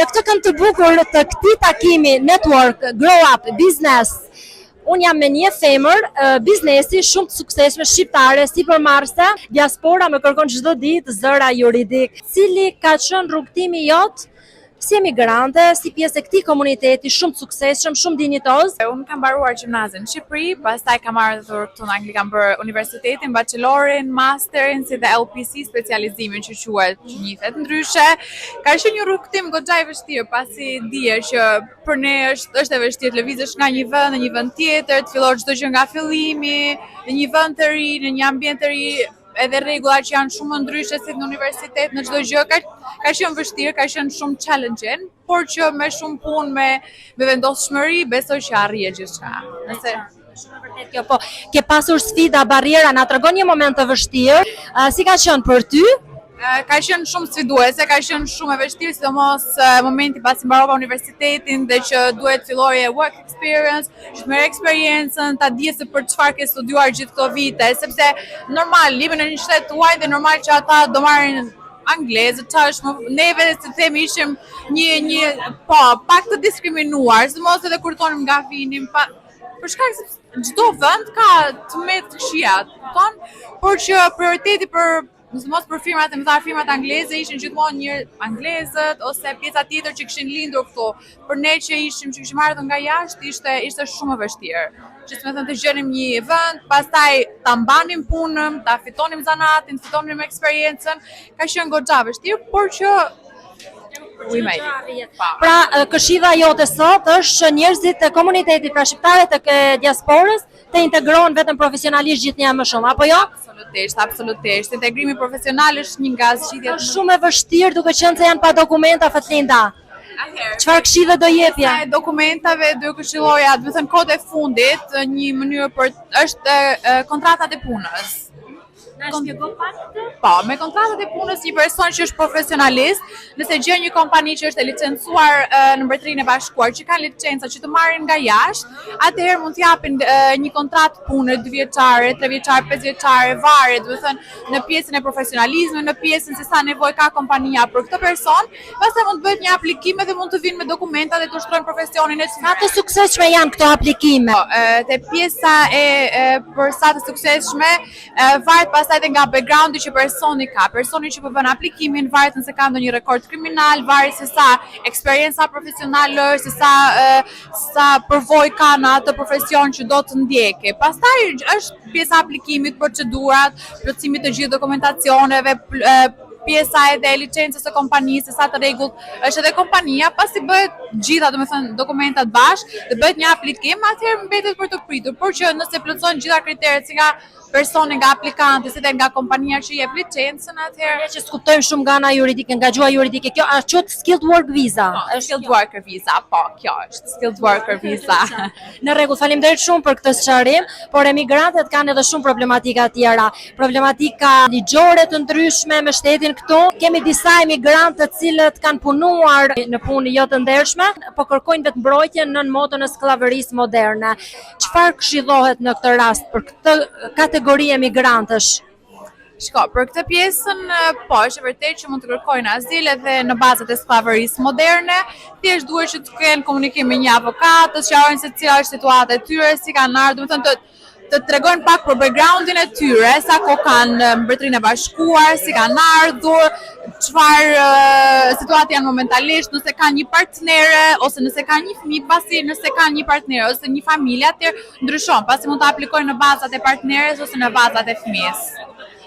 Në këtë kënd të bukur të këtij takimi Network Grow Up Business, unë jam me një femër biznesi shumë të suksesshme shqiptare, sipërmarrëse, diaspora më kërkon çdo ditë zëra juridik. Cili ka qenë rrugtimi jot si emigrante, si pjesë e këtij komuniteti shumë të suksesshëm, shumë dinjitoz? Unë kam mbaruar gjimnazin në Shqipëri, pastaj kam ardhur këtu në Angli, kam bërë universitetin, bachelorin, masterin, si dhe LPC, specializimin që quhet, që njihet ndryshe. Ka qenë një rrugtim goxha i vështirë, pasi dije që për ne është e vështirë të lëvizësh nga një vend në një vend tjetër, të fillosh çdo gjë nga fillimi, në një vend të ri, në një ambient të ri, edhe rregullat që janë shumë ndryshe si në universitet, në çdo gjë ka qenë vështirë, ka qenë shumë challenging, por që me shumë punë, me vendosshmëri, besoj që arrije gjithçka. Nëse Kjo po, ke pasur sfida, barriera, na tregon një moment të vështirë, si ka qenë për ty? Ka qenë shumë sfiduese, ka qenë shumë e vështirë, sidomos momenti pasi mbarova universitetin dhe që duhet filloje work experience, që të merr eksperiencën, ta dije se për çfarë ke studiuar gjithë këto vite, sepse normal, liben në një shtet tuaj dhe normal që ata do marrin anglezë, neve se themi ishim pak të diskriminuar, sidomos edhe kur tonim nga vinim, për shkak se çdo vend ka të met këshia, por që prioriteti sidomos për firmat e mëdha, firmat angleze ishin gjithmonë një anglezët ose pjesa tjetër që kishin lindur këtu. Për ne që kishim ardhur nga jashtë, ishte shumë e vështirë. Që të të gjenim një vend, pastaj ta mbanim punën, ta fitonim zanatin, fitonim eksperiencën, ka qenë goxha vështirë, por që we made it. Pra, këshilla jote sot është që njerëzit e komunitetit, pra shqiptarët e diasporës, të integrohen vetëm profesionalisht gjithnjë më shumë, apo jo? Absolutisht. Integrimi profesional është një nga zgjidhjet është shumë e vështirë duke qenë se janë pa dokumenta, Fatlinda. Çfarë këshille do jepja? Sa dokumentave do këshilloja, do të thënë kohët e fundit, një mënyrë është kontratat e punës. Po, me kontratat e punës një person që është profesionalist, nëse gjen një kompani që është e licencuar në Mbretërinë e Bashkuar, që ka licenca që të marrin nga jashtë, atëherë mund të japin një kontratë pune 2 vjeçare, 3 vjeçare, 5 vjeçare, varet, do të thënë në pjesën e profesionalizmit, në pjesën se sa nevojë ka kompania për këtë person, pastaj mund të bëhet një aplikim dhe mund të vinë me dokumenta dhe të ushtrojnë profesionin e tyre. Sa të suksesshme janë këto aplikime? Te pjesa për sa të suksesshme varet pastaj edhe nga backgroundi që personi ka. Personi që po bën aplikimin varet nëse ka ndonjë rekord kriminal, varet se sa eksperjenca profesionale është, se sa përvojë ka në atë profesion që do të ndjekë. Pastaj është pjesa e aplikimit, procedurat, plotësimi të gjithë dokumentacioneve, pjesa edhe e licencës së kompanisë, sa të rregullt është edhe kompania, pasi bëhet gjitha, domethënë dokumentat bashkë, dhe bëhet një aplikim, atëherë mbetet për të pritur, por që nëse plotësojnë gjitha kriteret si nga personi, nga aplikanti, si dhe nga kompania që jep licencën, atëherë që skuptojmë shumë nga ana juridike, nga gjua juridike. Kjo është quhet skilled work visa. Skilled worker visa, po, kjo është skilled worker visa. Në rregull, faleminderit shumë për këtë sqarim, por emigrantët kanë edhe shumë problematika tjera, problematika ligjore të ndryshme me shtetin këtu. Kemi disa emigrantë të cilët kanë punuar në punë jo të ndershme, po kërkojnë vetë mbrojtjen nën motën e skllavërisë moderne. Çfarë këshillohet në këtë rast për këtë kategori emigrantësh? Shko, për këtë pjesën, po, është vërtet që mund të kërkojnë azil edhe në bazat e skllavërisë moderne, thjesht duhet që të kenë komunikim me një avokat, të sqarojnë se cila është situata e tyre, si kanë ardhur, domethënë të tregojnë pak për backgroundin e tyre, sa kohë kanë në Mbretërinë e Bashkuar, si kanë ardhur, çfarë situatë janë momentalisht, nëse kanë një partnere ose nëse kanë një fëmijë, pasi nëse kanë një partner ose një familje, atëherë ndryshon, pasi mund të aplikojnë në bazat e partneres ose në bazat e fëmijës.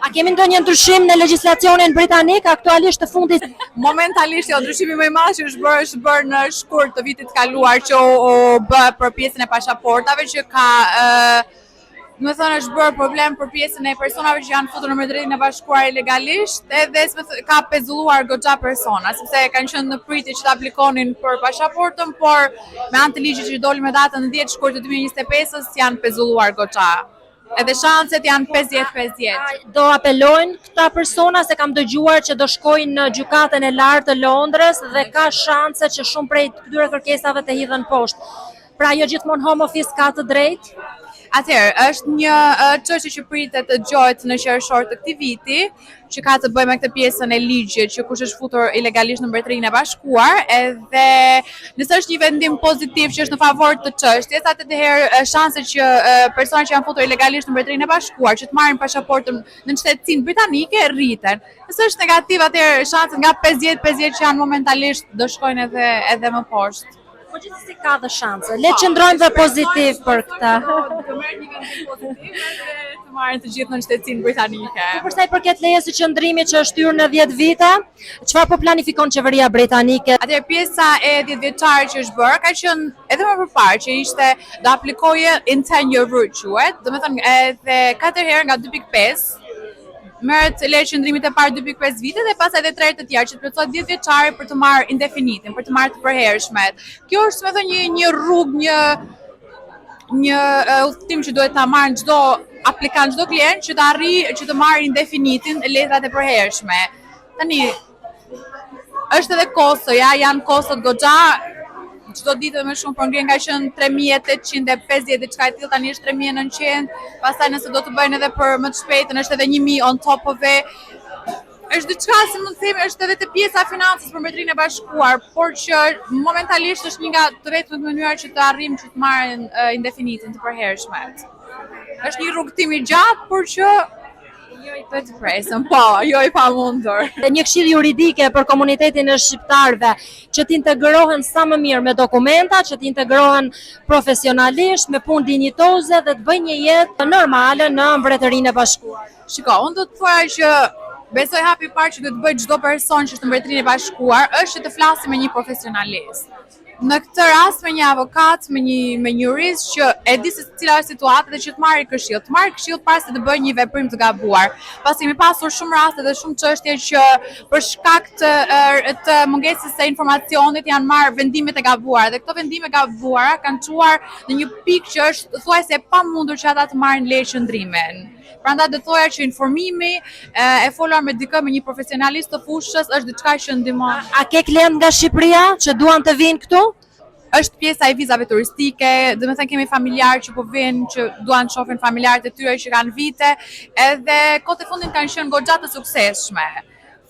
A kemi ndonjë ndryshim në legjislacionin britanik aktualisht të fundit? Momentalisht jo, ndryshimi më i madh që është bërë në shkurt të vitit kaluar që u bë për pjesën e pasaportave që ka do të thonë është bërë problem për pjesën e personave që janë futur në Mbretërinë e Bashkuar ilegalisht, edhe ka pezulluar goxha persona, sepse kanë qenë në pritje që të aplikonin për pasaportën, por me anë të ligjit që doli me datën 10 shkurt të 2025-s janë pezulluar goxha. Edhe shanset janë 50-50. Do apelojnë këta persona, se kam dëgjuar që do shkojnë në gjykatën e lartë të Londrës dhe ka shanse që shumë prej këtyre kërkesave të hidhen poshtë. Pra jo gjithmonë home office ka të drejtë? Atëherë, është një çështje që pritet të dëgohet në qershor të këtij viti, që ka të bëjë me këtë pjesën e ligjit që kush është futur ilegalisht në Mbretërinë e Bashkuar, edhe nëse është një vendim pozitiv që është në favor të çështjes, atëherë shanset që personat që janë futur ilegalisht në Mbretërinë e Bashkuar që të marrin pasaportën në shtetësinë britanike rriten. Nëse është negativ, atëherë shanset nga 50-50 që janë momentalisht do shkojnë edhe më poshtë. Po gjithsesi ka dhe shanse. Le të qëndrojmë dhe pozitiv për këtë. Të merr një vendim pozitiv dhe të marrin të gjithë në shtetësinë britanike. Për sa i përket lejes së qëndrimit që është hyrë në 10 vite, çfarë po planifikon qeveria britanike? Atëherë pjesa e 10 vjeçare që është bërë ka qenë edhe më përpara që ishte do aplikoje in tenure route quhet, domethënë edhe 4 herë nga 2.5 merret leje qëndrimit e parë 2.5 vite dhe pastaj edhe 3 të tjerë që të plotësohet 10 vjeçare për të marrë indefinitin, për të marrë të përhershmet. Kjo është domethënë një rrugë, një udhtim që duhet ta marrë çdo aplikant, çdo klient që të arrijë që të marrë indefinitin letrat e përhershme. Tani është edhe kostoja, janë kostot goxha. Çdo ditë më shumë por ngjen ka qenë 3850 diçka e tillë, tani është 3900, pastaj nëse do të bëjnë edhe për më të shpejtën është edhe 1000 on top of it. Është diçka si mund të themi është edhe te pjesa e financës për Mbretërinë e Bashkuar, por që momentalisht është një nga të vetmet mënyra që të arrijmë që të marrin indefinitin të përhershmet. Është një rrugtim i gjatë, por që jo i të presëm, po, jo i pamundur. Një këshill juridike për komunitetin e shqiptarëve që të integrohen sa më mirë me dokumenta, që të integrohen profesionalisht, me punë dinjitoze dhe të bëjnë një jetë normale në Mbretërinë e Bashkuar. Shiko, unë do të thoya që besoj hapi i parë që do të bëjë çdo person që është në Mbretërinë e Bashkuar është që të flasë me një profesionalist. Në këtë rast me një avokat, me një jurist që e di se cila është situata dhe që të marrë këshill para se të bëjë një veprim të gabuar. Pasi kemi pasur shumë raste dhe shumë çështje që për shkak të mungesës së informacionit janë marrë vendimet e gabuara dhe këto vendime gabuara kanë çuar në një pikë që është thuajse e pamundur që ata të marrin leje qëndrimin. Prandaj do thoya që informimi e folur me dikë, me një profesionalist të fushës është diçka që ndihmon. A ke klient nga Shqipëria që duan të vinë këtu? Është pjesa e vizave turistike, domethënë kemi familjarë që po vinë, që duan të shohin familjarët e tyre që kanë vite, edhe kohët e fundit kanë qenë goxha të suksesshme.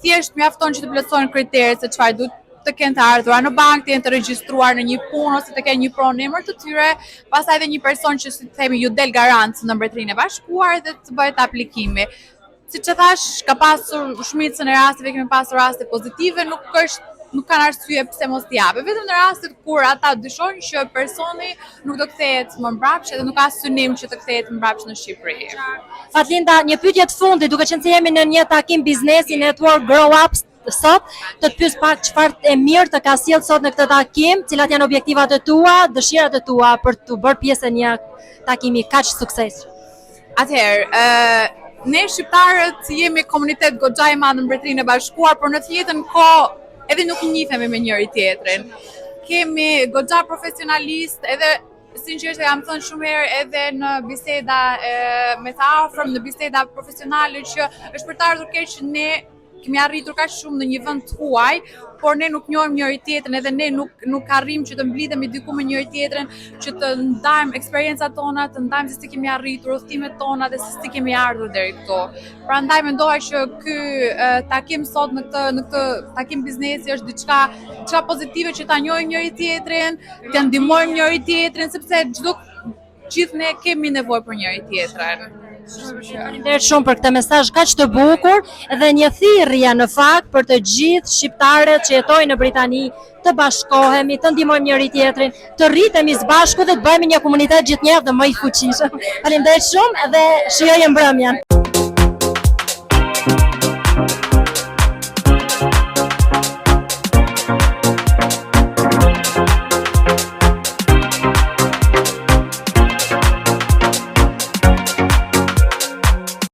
Thjesht mjafton që të plotësojnë kriteret se çfarë duhet të kenë të ardhura në bankë, të jenë të regjistruar në një punë ose të kenë një pronemër të tyre, pastaj edhe një person që si themi ju del garant në Mbretërinë e Bashkuar dhe të bëhet aplikimi. Siç e thash, ka pasur shumicën e rasteve, kemi pasur raste pozitive, nuk kanë arsye pse mos t'i japë. Vetëm në rastet kur ata dyshojnë që personi nuk do kthehet më mbrapsht dhe nuk ka synim që të kthehet më mbrapsht në Shqipëri. Fatlinda, një pyetje të fundit, duke qenë se jemi në një takim biznesi Network Grow Up sot, të të pyes pak çfarë e mirë të ka sjellë sot në këtë takim, cilat janë objektivat e tua, dëshirat e tua për të bërë pjesë e një takimi kaq suksesshëm. Atëherë, ne shqiptarët jemi komunitet goxha i madh në Mbretërinë e Bashkuar, por në të njëjtën kohë edhe nuk njihemi me njëri tjetrin. Kemi goxha profesionalistë, edhe sinqerisht e kam thënë shumë herë edhe në biseda me të afërm, në biseda profesionale që është për të ardhur keq që ne kemi arritur kaq shumë në një vend të huaj, por ne nuk njohim njëri tjetrin, edhe ne nuk arrim që të mblidhemi diku me njëri tjetrin, që të ndajmë eksperiencat tona, të ndajmë se si kemi arritur, udhëtimet tona dhe se si kemi ardhur deri këtu. Prandaj mendoja që ky takim sot në këtë takim biznesi është diçka pozitive që ta njohim njëri tjetrin, të ndihmojmë njëri tjetrin, sepse gjithë ne kemi nevojë për njëri tjetrin. Faleminderit shumë për këtë mesazh kaq të bukur dhe një thirrje në fakt për të gjithë shqiptarët që jetojnë në Britani, të bashkohemi, të ndihmojmë njëri tjetrin, të rritemi së bashku dhe të bëhemi një komunitet gjithnjëherë dhe më i fuqishëm. Faleminderit shumë dhe shijojmë mbrëmjen.